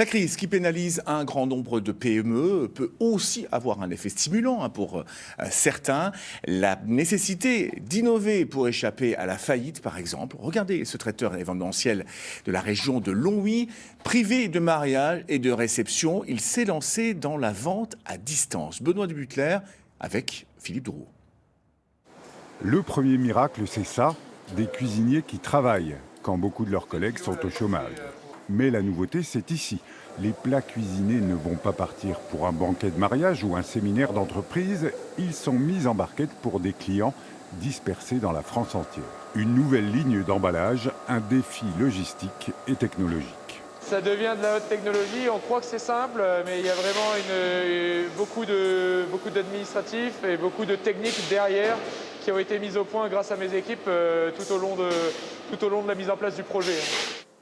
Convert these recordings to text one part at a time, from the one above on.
La crise qui pénalise un grand nombre de PME peut aussi avoir un effet stimulant pour certains. La nécessité d'innover pour échapper à la faillite, par exemple. Regardez ce traiteur événementiel de la région de Longwy. Privé de mariage et de réception, il s'est lancé dans la vente à distance. Benoît de Butler avec Philippe Drouot. Le premier miracle, c'est ça, des cuisiniers qui travaillent quand beaucoup de leurs collègues sont au chômage. Mais la nouveauté, c'est ici. Les plats cuisinés ne vont pas partir pour un banquet de mariage ou un séminaire d'entreprise. Ils sont mis en barquette pour des clients dispersés dans la France entière. Une nouvelle ligne d'emballage, un défi logistique et technologique. Ça devient de la haute technologie, on croit que c'est simple, mais il y a vraiment beaucoup d'administratifs et beaucoup de techniques derrière qui ont été mises au point grâce à mes équipes tout au long de la mise en place du projet.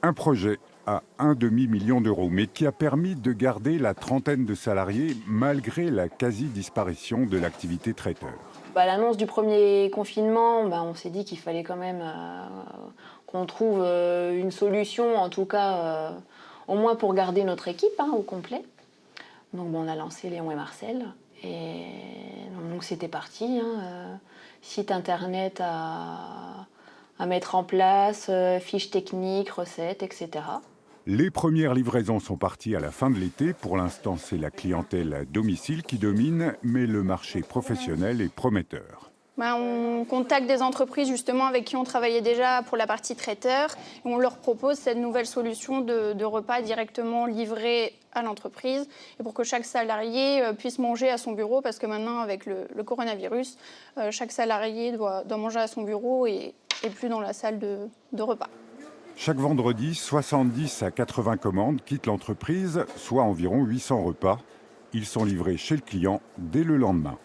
Un projet à 1,5 million d'euros, mais qui a permis de garder la trentaine de salariés malgré la quasi-disparition de l'activité traiteur. L'annonce du premier confinement, on s'est dit qu'il fallait quand même qu'on trouve une solution, en tout cas au moins pour garder notre équipe au complet. Donc on a lancé Léon et Marcel et donc c'était parti. Site internet à mettre en place, fiches techniques, recettes, etc. Les premières livraisons sont parties à la fin de l'été. Pour l'instant, c'est la clientèle à domicile qui domine, mais le marché professionnel est prometteur. On contacte des entreprises justement avec qui on travaillait déjà pour la partie traiteur et on leur propose cette nouvelle solution de repas directement livrés à l'entreprise et pour que chaque salarié puisse manger à son bureau parce que maintenant avec le coronavirus, chaque salarié doit manger à son bureau et plus dans la salle de repas. Chaque vendredi, 70 à 80 commandes quittent l'entreprise, soit environ 800 repas. Ils sont livrés chez le client dès le lendemain.